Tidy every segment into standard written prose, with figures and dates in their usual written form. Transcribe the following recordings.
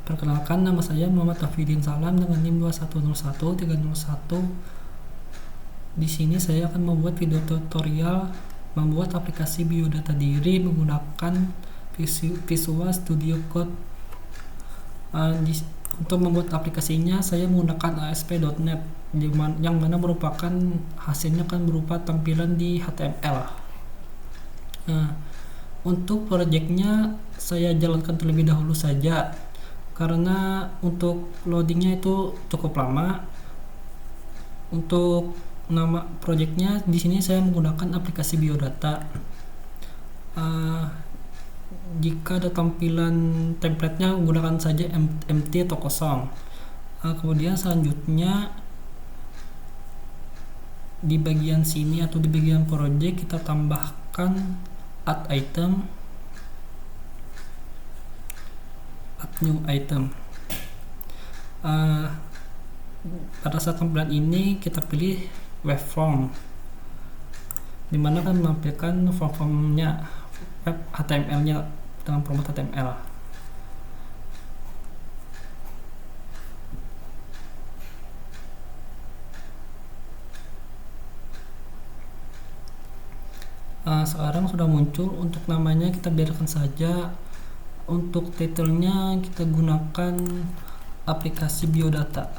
Perkenalkan, nama saya Muhammad Tafidin Salam dengan NIM 2101301. Di sini saya akan membuat video tutorial membuat aplikasi biodata diri menggunakan Visual Studio Code. Untuk membuat aplikasinya saya menggunakan ASP.NET yang mana merupakan hasilnya akan berupa tampilan di HTML. Untuk projectnya saya jalankan terlebih dahulu saja karena untuk loadingnya itu cukup lama. Untuk nama projectnya di sini saya menggunakan aplikasi biodata. Jika ada tampilan templatenya gunakan saja empty atau kosong. Kemudian selanjutnya di bagian sini atau di bagian project kita tambahkan add item, add new item. Pada saat tampilan ini kita pilih web form, dimana akan menampilkan form-formnya web HTML-nya dengan format HTML. Sekarang sudah muncul. Untuk namanya kita biarkan saja. Untuk titlenya kita gunakan aplikasi biodata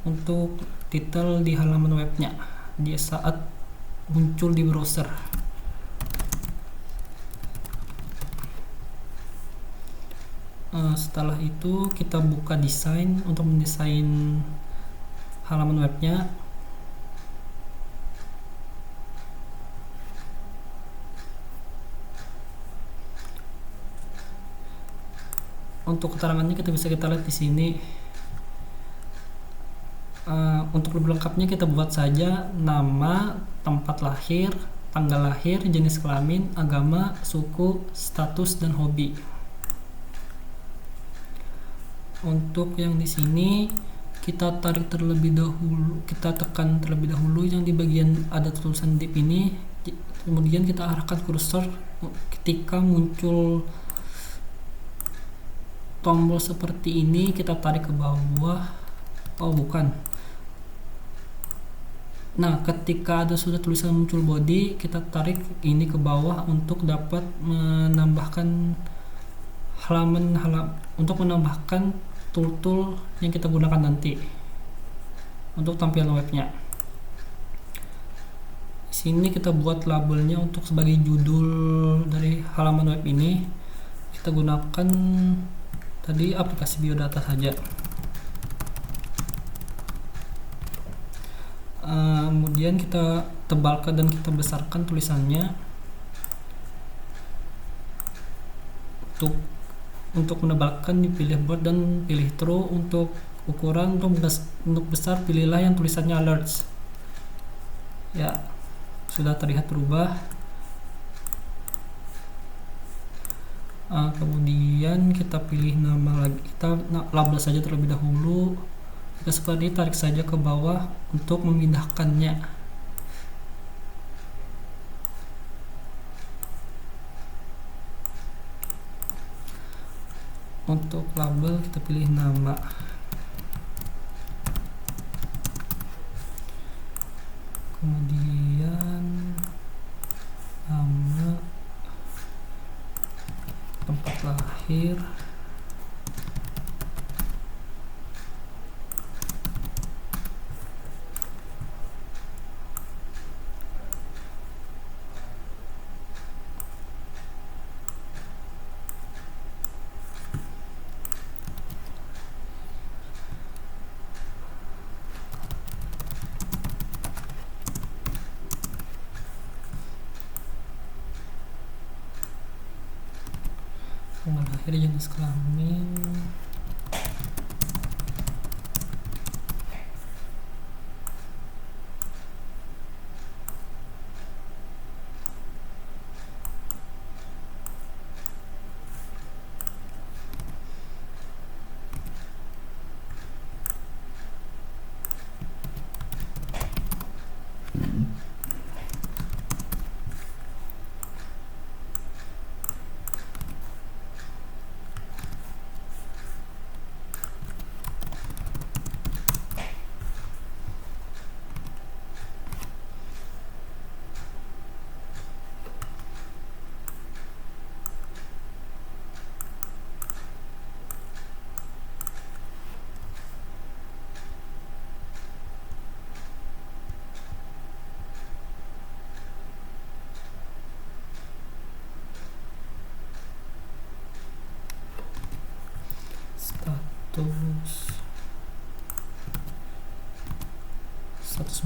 untuk title di halaman webnya di saat muncul di browser. Setelah itu kita buka desain untuk mendesain halaman webnya. Untuk keterangannya kita bisa lihat di sini. Untuk lebih lengkapnya kita buat saja nama, tempat lahir, tanggal lahir, jenis kelamin, agama, suku, status, dan hobi. Untuk yang di sini kita tarik terlebih dahulu, kita tekan terlebih dahulu yang di bagian ada tulisan div ini, kemudian kita arahkan kursor ketika muncul tombol seperti ini, kita tarik ke bawah. Nah, ketika ada sudah tulisan muncul body, kita tarik ini ke bawah untuk dapat menambahkan halaman untuk menambahkan tool-tool yang kita gunakan nanti untuk tampilan webnya. Di sini kita buat labelnya untuk sebagai judul dari halaman web ini. Kita gunakan tadi aplikasi biodata saja. Kemudian kita tebalkan dan kita besarkan tulisannya. Untuk menebalkan dipilih bold dan pilih true. Untuk ukuran untuk besar pilihlah yang tulisannya large. Ya, sudah terlihat berubah. Kemudian kita pilih nama lagi, kita label saja terlebih dahulu. Jika seperti ini, tarik saja ke bawah untuk memindahkannya. Untuk label kita pilih nama. Kemudian nama, tempat lahir, tanggal lahir, jenis kelamin,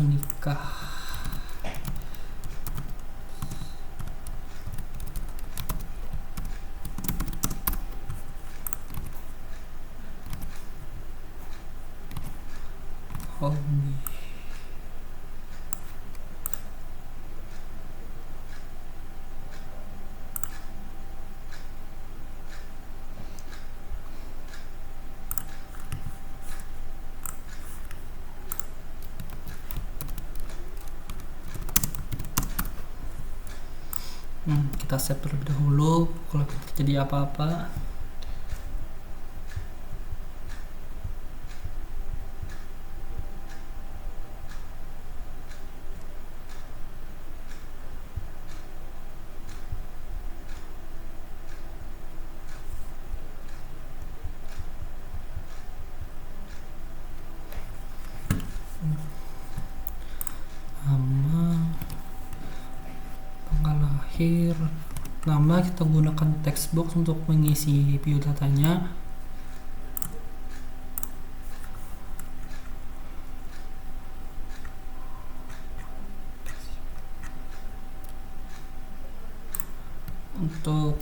langsung nikah. Hobi. Kita save terlebih dahulu kalau terjadi apa-apa. Nama kita gunakan text box untuk mengisi biodatanya. Untuk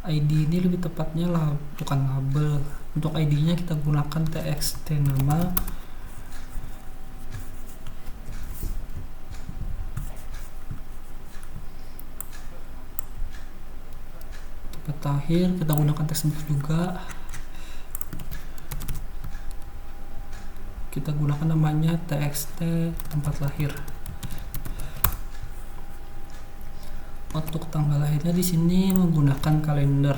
ID ini lebih tepatnya lah bukan label. Untuk ID-nya kita gunakan txt nama. Akhir kita gunakan text box juga. Kita gunakan namanya txt tempat lahir. Untuk tanggal lahirnya di sini menggunakan kalender.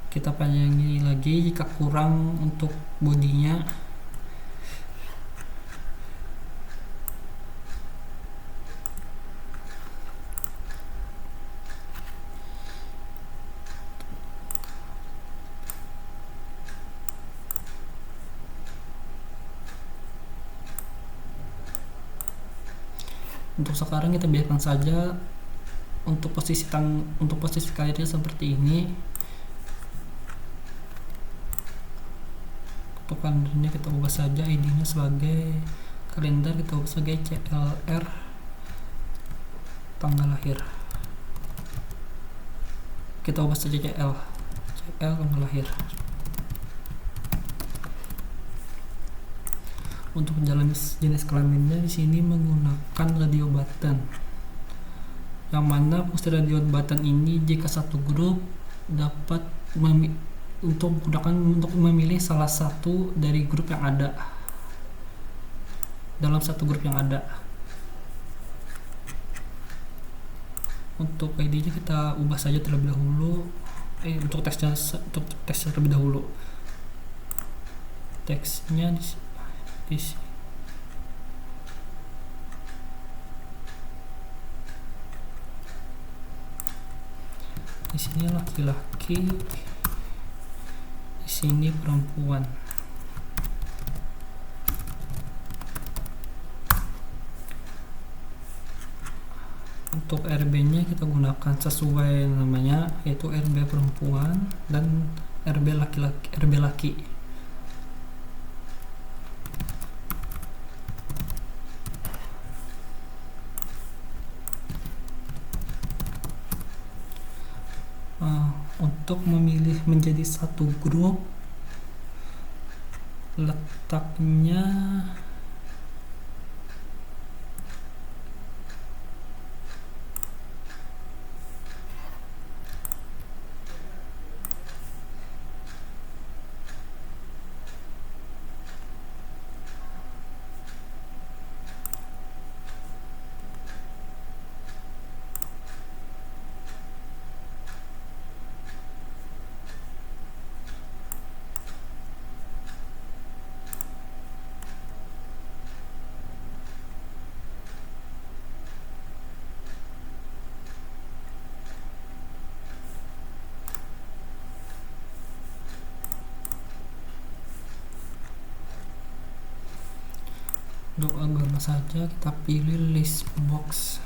Kita panjangi lagi jika kurang untuk bodinya. Untuk sekarang kita biarkan saja untuk posisi karirnya seperti ini. Untuk kalendernya kita ubah saja ID-nya sebagai kalender, kita ubah sebagai CLR tanggal lahir. Kita ubah saja CL tanggal lahir. Untuk jenis kelaminnya di sini menggunakan radio button. Yang mana fungsi radio button ini jika satu grup dapat untuk memilih salah satu dari grup yang ada dalam satu grup yang ada. Untuk ID-nya kita ubah saja terlebih dahulu. Untuk teksnya terlebih dahulu. Teksnya di sini laki-laki, di sini perempuan. Untuk RB-nya kita gunakan sesuai namanya, yaitu RB perempuan dan RB laki. Untuk memilih menjadi satu grup, letaknya Untuk agama saja kita pilih list box.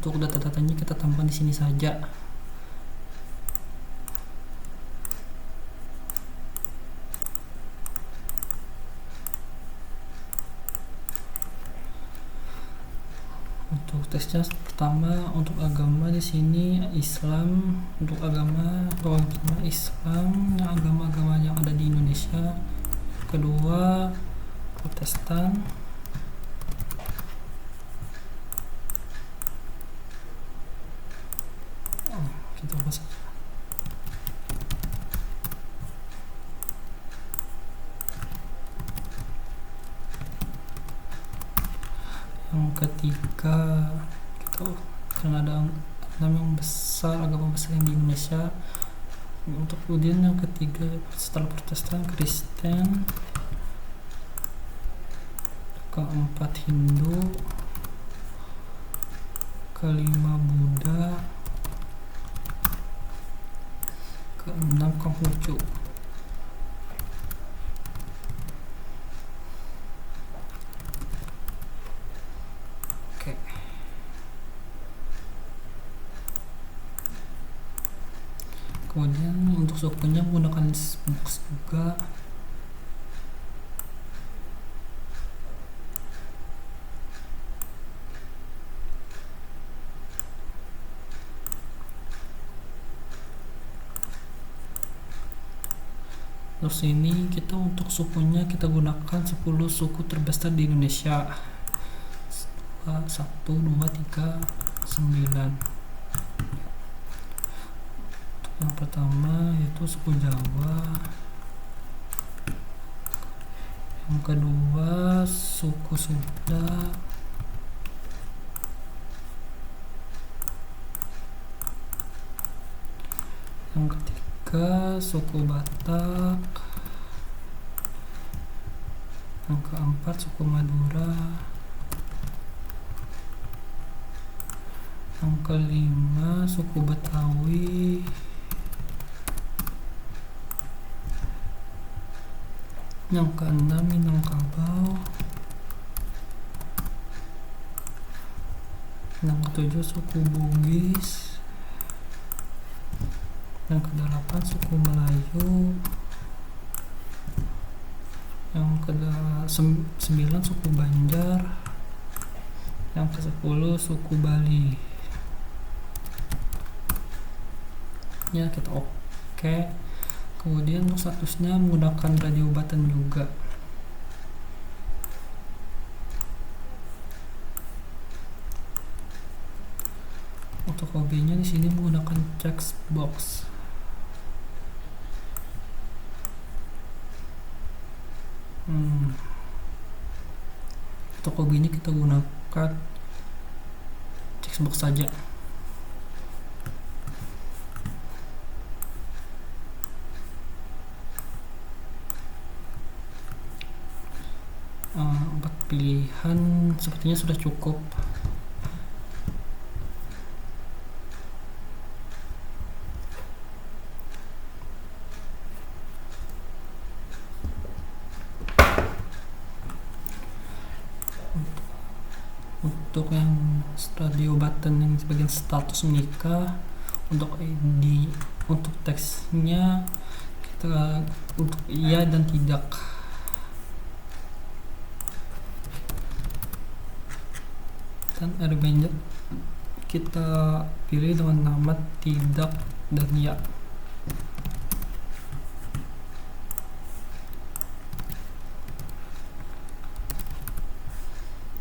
Untuk data-datanya kita tambahkan di sini saja. Untuk tesnya pertama untuk agama di sini Islam, untuk agama Islam, agama-agama yang ada di Indonesia. Kedua Protestan. Kita ubah saja. Yang ketiga kita karena ada agama besar yang di Indonesia. Untuk kemudian yang ketiga setelah Protestan Kristen, keempat Hindu, kelima Buddha, keenam Konghucu. Oke. Kemudian untuk sukunya menggunakan box juga. Terus ini kita untuk sukunya kita gunakan 10 suku terbesar di Indonesia. 1, 2, 3, 9. Untuk yang pertama yaitu suku Jawa. Yang kedua suku Sunda. Yang ketiga suku Batak. Yang keempat suku Madura. Yang kelima suku Betawi. Yang keenam Minangkabau. Yang ketujuh suku Bugis. Yang kedelapan suku Melayu. Yang ke-9 suku Banjar. Yang ke-10 suku Bali. Ya kita oke. Kemudian untuk statusnya menggunakan radio button juga. Untuk hobinya di sini menggunakan text box. Untuk hobinya kita gunakan text box saja. Empat pilihan sepertinya sudah cukup. Untuk yang radio button yang sebagian status menikah, untuk ID, untuk teksnya kita untuk iya dan tidak. Dan Avenger kita pilih dengan nama tidak dan ya.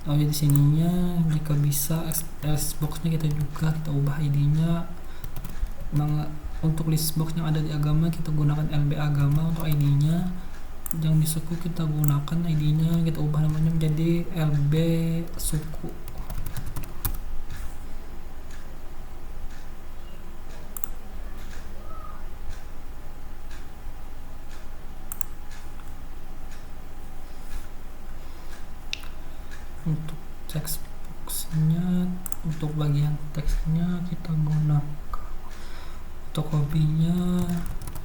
Oh ya, di sininya jika bisa Xbox-nya kita ubah ID-nya. Untuk list box yang ada di agama kita gunakan LB agama untuk ID-nya. Yang di suku kita gunakan ID-nya, kita ubah namanya menjadi LB suku. Untuk textbox-nya, untuk bagian teksnya kita gunakan, untuk hobinya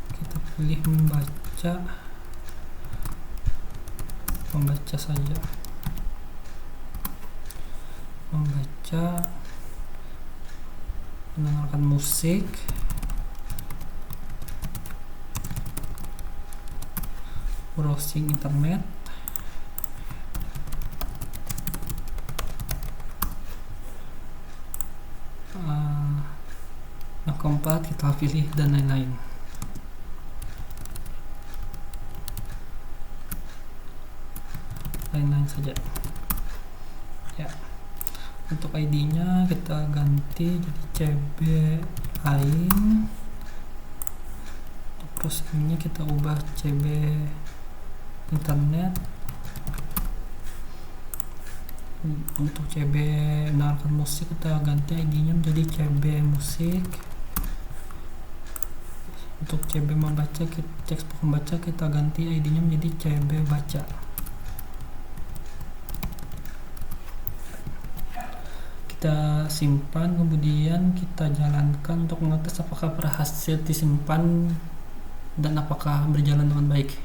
kita pilih membaca saja, mendengarkan musik, browsing internet. Yang keempat kita pilih dan lain-lain. Saja ya. Untuk ID-nya kita ganti jadi CB lain. Terus ini kita ubah CB internet. Untuk CB mendengarkan musik kita ganti ID-nya menjadi CB musik. Untuk CB membaca, textbook membaca kita ganti ID-nya menjadi CB baca. Kita simpan, kemudian kita jalankan untuk mengetes apakah berhasil disimpan dan apakah berjalan dengan baik.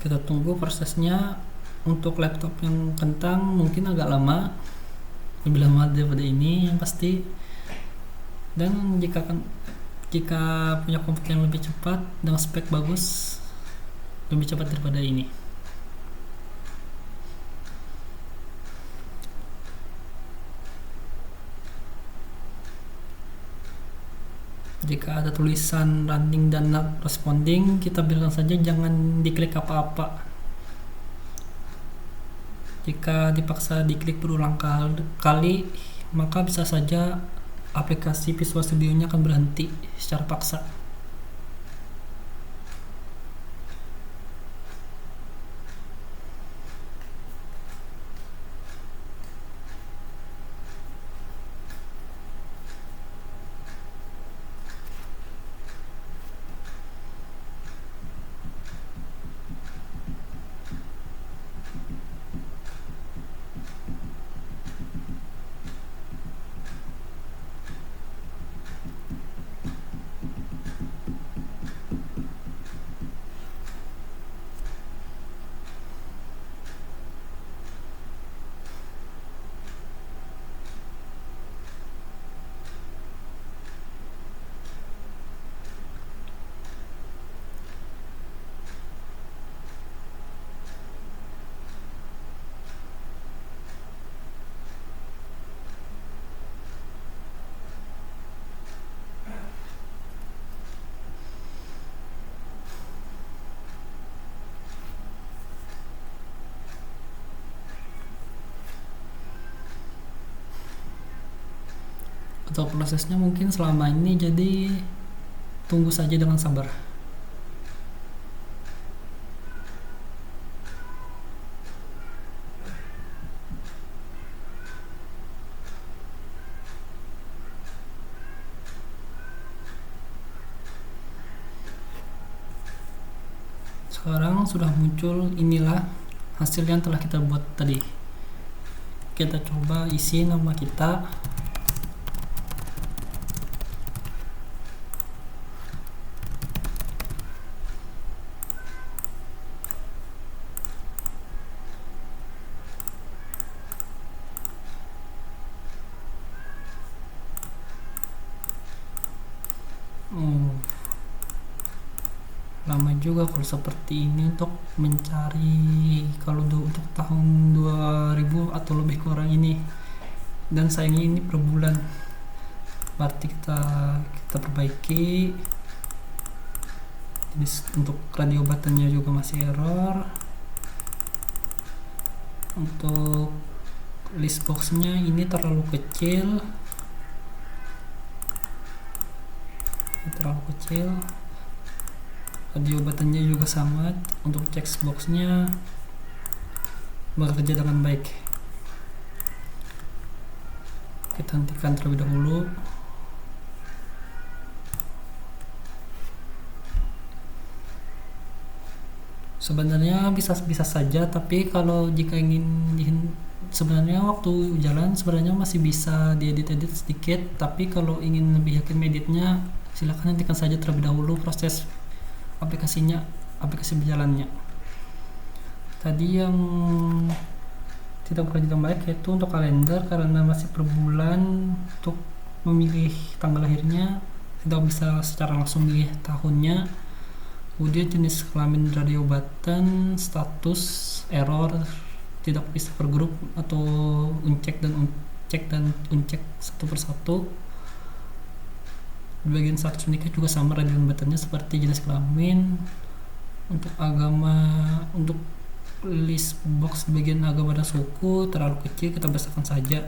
Kita tunggu prosesnya. Untuk laptop yang kentang mungkin agak lama, lebih lama daripada ini yang pasti. Dan jika punya komputer yang lebih cepat dengan spek bagus, lebih cepat daripada ini. Jika ada tulisan running dan not responding, kita bilang saja jangan diklik apa-apa. Jika dipaksa diklik berulang kali, maka bisa saja aplikasi Visual Studio-nya akan berhenti secara paksa. Untuk prosesnya mungkin selama ini, jadi tunggu saja dengan sabar. Sekarang sudah muncul, inilah hasil yang telah kita buat tadi. Kita coba isi nama kita. Oh, lama juga kalau seperti ini untuk mencari, kalau untuk tahun 2000 atau lebih kurang ini, dan sayangnya ini per bulan. Berarti kita perbaiki. Jenis untuk radio buttonnya juga masih error. Untuk list boxnya ini terlalu kecil, radio buttonnya juga sama. Untuk checkboxnya bekerja dengan baik. Kita hentikan terlebih dahulu. Sebenarnya bisa saja, tapi kalau jika ingin sebenarnya waktu jalan sebenarnya masih bisa diedit sedikit, tapi kalau ingin lebih yakin editnya silakan hentikan saja terlebih dahulu proses aplikasi berjalannya. Tadi yang tidak bekerja dengan baik yaitu untuk kalender, karena masih per bulan. Untuk memilih tanggal lahirnya tidak bisa secara langsung milih tahunnya. Kemudian jenis kelamin radio button, status error, tidak bisa per grup atau uncek dan uncek satu persatu. Di bagian status menikah juga sama, radio buttonnya seperti jenis kelamin. Untuk agama, untuk list box di bagian agama dan suku terlalu kecil, kita besarkan saja.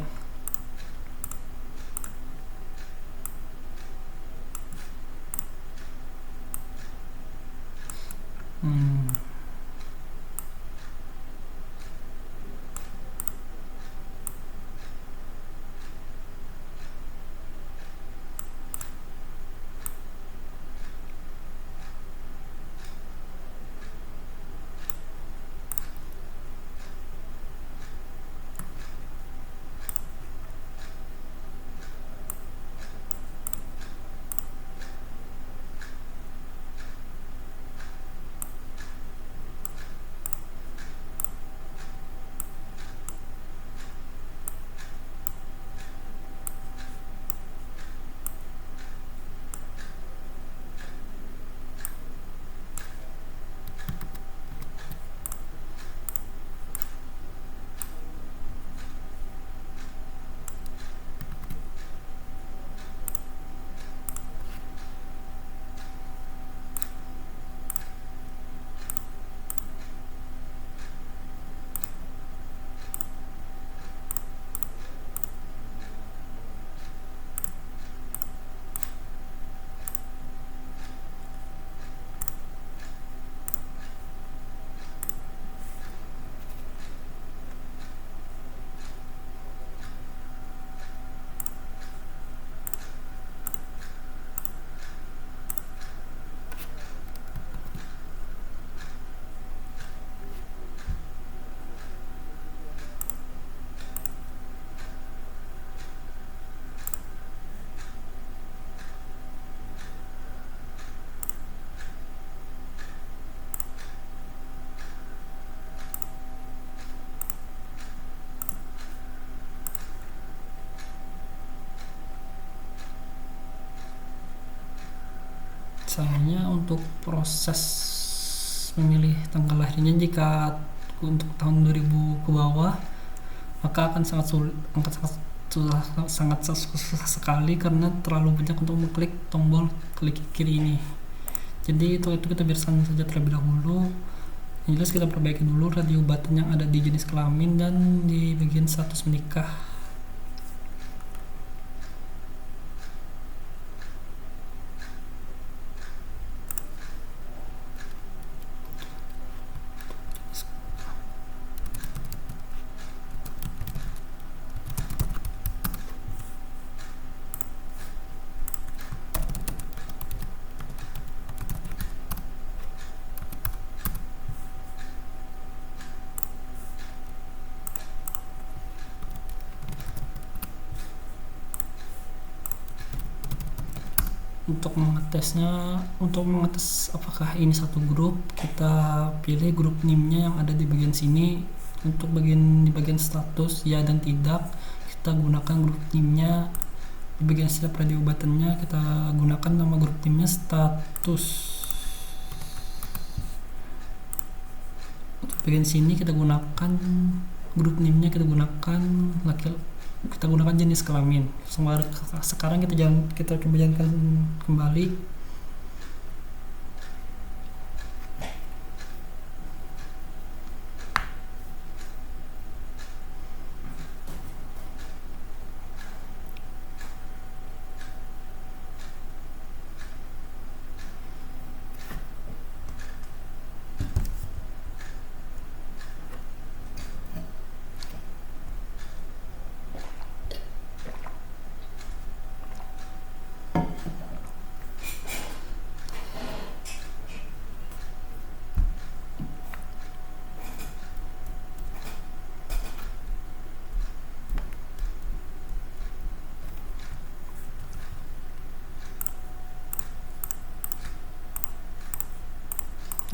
Sayangnya untuk proses memilih tanggal lahirnya, jika untuk tahun 2000 ke bawah, maka akan sangat susah sekali, karena terlalu banyak untuk mengklik tombol klik kiri ini. Jadi itu kita biarkan saja terlebih dahulu. Yang jelas kita perbaiki dulu radio button yang ada di jenis kelamin dan di bagian status menikah. Untuk mengetes apakah ini satu grup, kita pilih grup NIM-nya yang ada di bagian sini. Untuk di bagian status ya dan tidak, kita gunakan grup NIM-nya Di bagian setiap radio buttonnya kita gunakan nama grup timnya status. Untuk bagian sini kita gunakan grup name-nya, kita gunakan jenis kelamin. Sekarang kita coba jalankan kembali.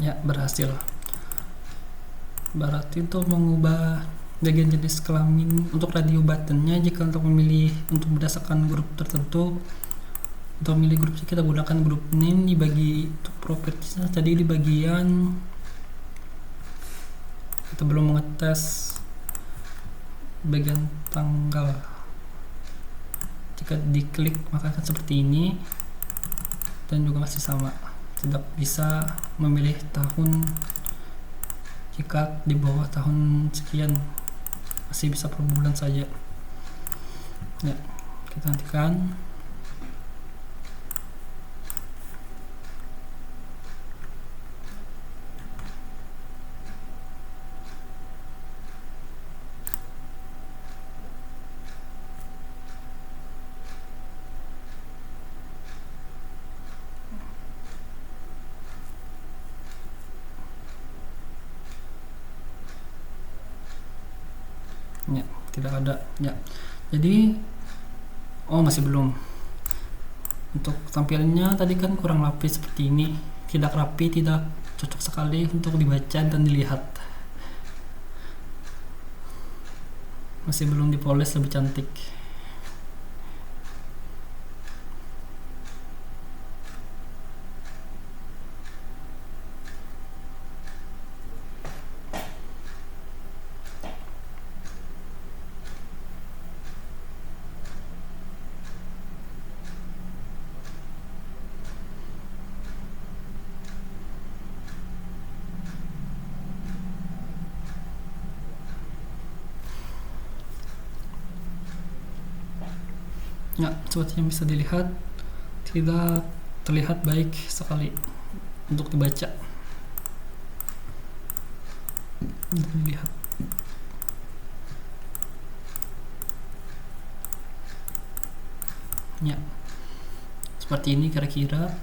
Ya, berhasil. Berarti untuk mengubah bagian jenis kelamin untuk radio buttonnya, jika untuk memilih untuk berdasarkan grup tertentu, untuk memilih grup kita gunakan grup name. Untuk propertiesnya tadi di bagian kita belum mengetes bagian tanggal. Jika diklik maka akan seperti ini, dan juga masih sama, tidak bisa memilih tahun. Jika di bawah tahun sekian, masih bisa per bulan saja. Ya, kita nantikan. Ya, tidak ada. Ya, jadi masih belum. Untuk tampilannya tadi kan kurang rapi seperti ini, tidak rapi, tidak cocok sekali untuk dibaca dan dilihat. Masih belum dipoles lebih cantik. Ya, seperti yang bisa dilihat, tidak terlihat baik sekali untuk dibaca dan dilihat. Ya, seperti ini kira-kira.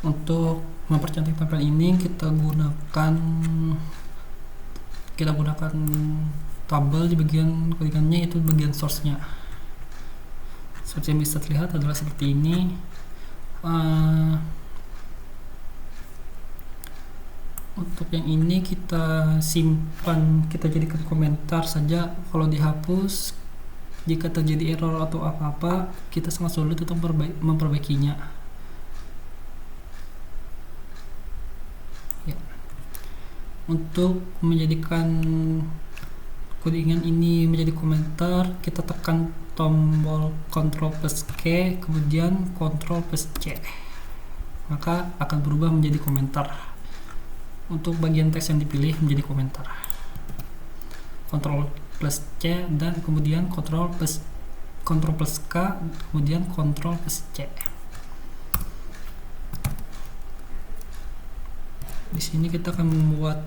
Untuk mempercantik tampilan ini kita gunakan tabel di bagian ketikannya, yaitu bagian source-nya. Seperti yang bisa terlihat adalah seperti ini. Untuk yang ini kita simpan, kita jadikan komentar saja. Kalau dihapus, jika terjadi error atau apa-apa, kita sangat sulit untuk memperbaikinya. Untuk menjadikan codingan ini menjadi komentar, kita tekan tombol Ctrl plus K, kemudian Ctrl plus C, maka akan berubah menjadi komentar. Untuk bagian teks yang dipilih menjadi komentar. Ctrl plus C dan kemudian Ctrl plus K, kemudian Ctrl plus C. Di sini kita akan membuat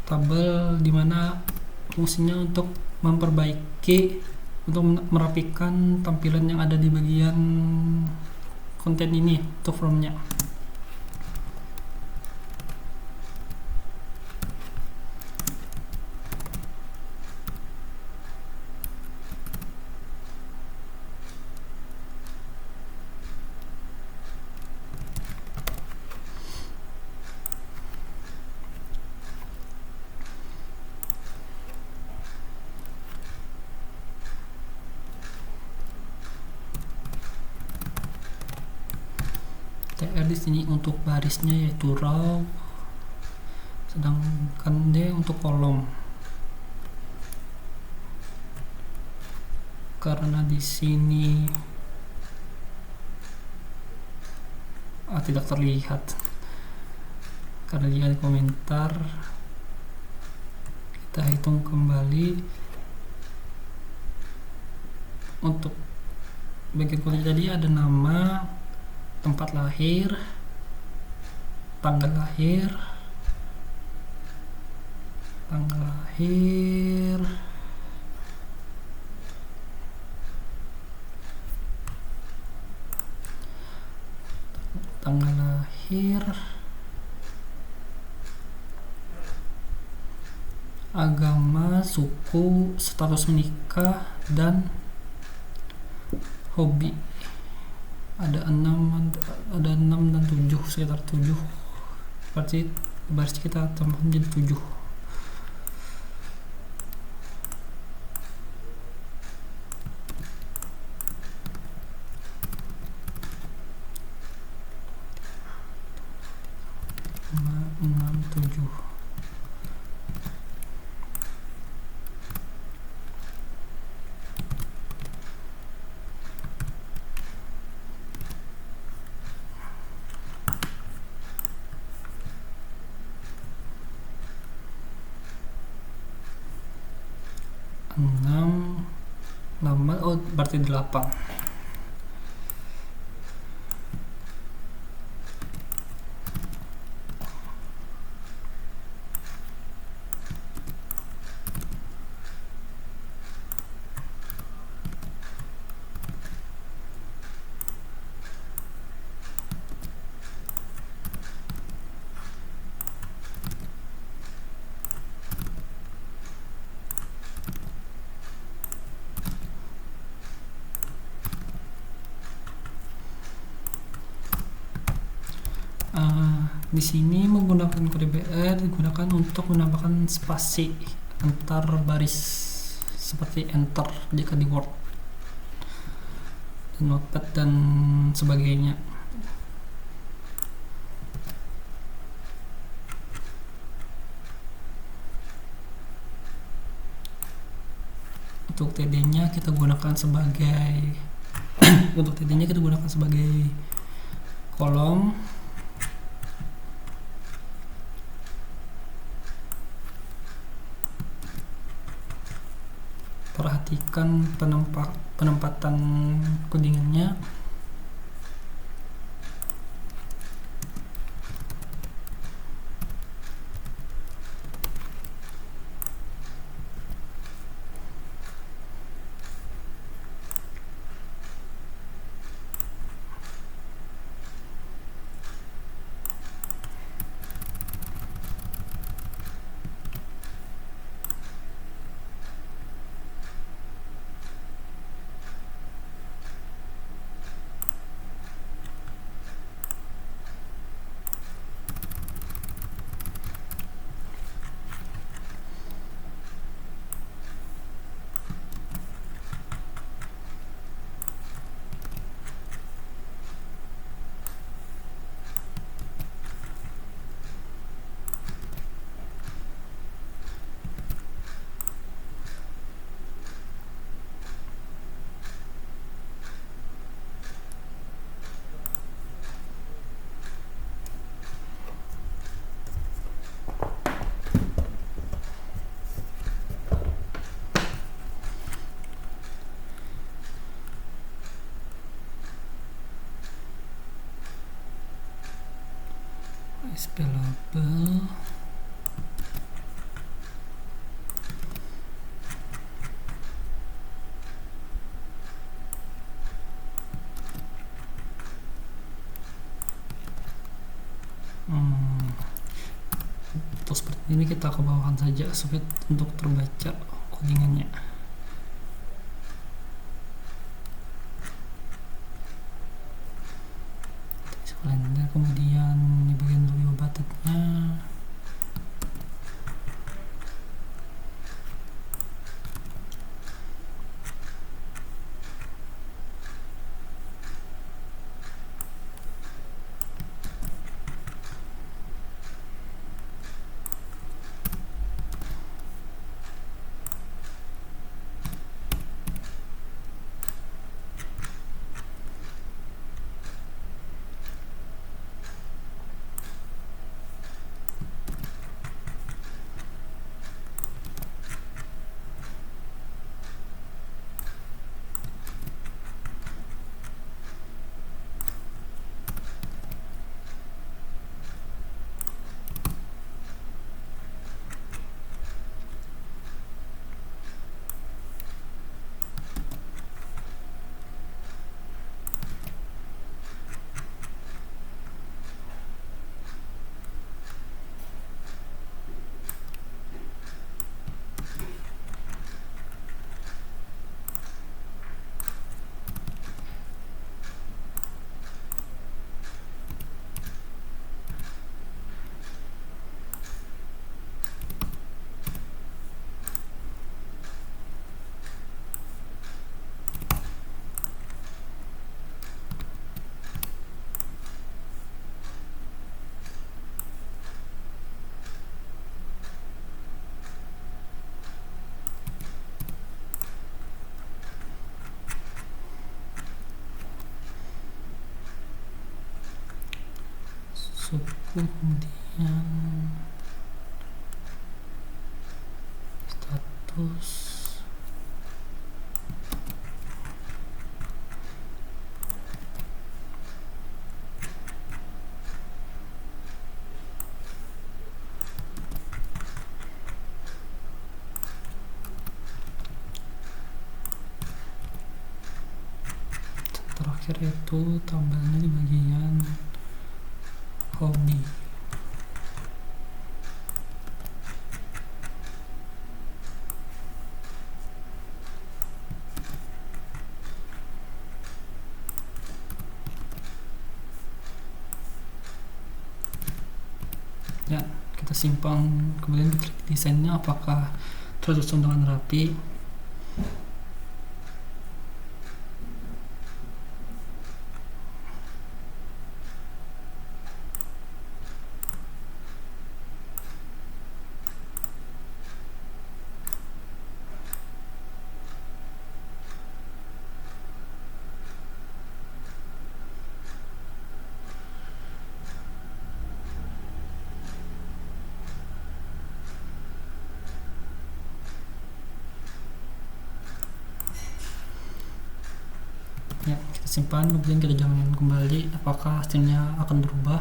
tabel di mana fungsinya untuk memperbaiki, untuk merapikan tampilan yang ada di bagian konten ini untuk from-nya. di sini untuk barisnya yaitu row, sedangkan D untuk kolom. Karena di sini tidak terlihat karena dia ada komentar, kita hitung kembali. Untuk bagian kunci tadi ada nama, tempat lahir, tanggal lahir, tanggal lahir, tanggal lahir, agama, suku, status menikah, dan hobi. Ada 6 dan 7, sekitar 7. Berarti baris kita tambah menjadi 7. Enam, 7. Berarti 8. Di sini menggunakan kode BR digunakan untuk menambahkan spasi antar baris seperti enter jika di Word, Notepad dan sebagainya. Untuk TD-nya kita gunakan sebagai untuk TD-nya kita gunakan sebagai kolom. Perhatikan penempatan codingannya. Spellable. Untuk seperti ini kita ke bawahkan saja supaya untuk terbaca codingannya. Kemudian di bagian lebih buttonnya suku, kemudian status, terakhir itu tambahnya di bagian hobi. Ya, kita simpan, kemudian kita klik desainnya apakah tersusun dengan rapi. Ya, kita simpan, kemudian kita jalankan kembali apakah hasilnya akan berubah.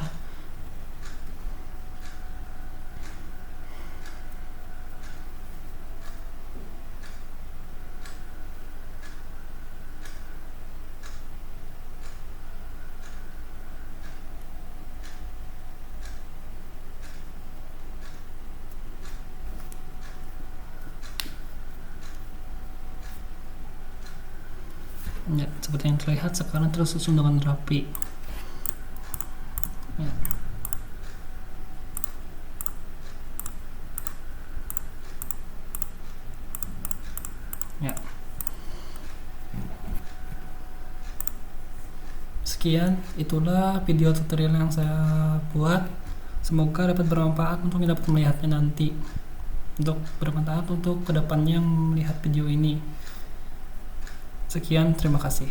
Ya, seperti yang terlihat sekarang tersusun dengan rapi. Ya. Ya. Sekian, itulah video tutorial yang saya buat. Semoga dapat bermanfaat untuk yang dapat melihatnya nanti. Untuk bermanfaat untuk kedepannya melihat video ini. Sekian, terima kasih.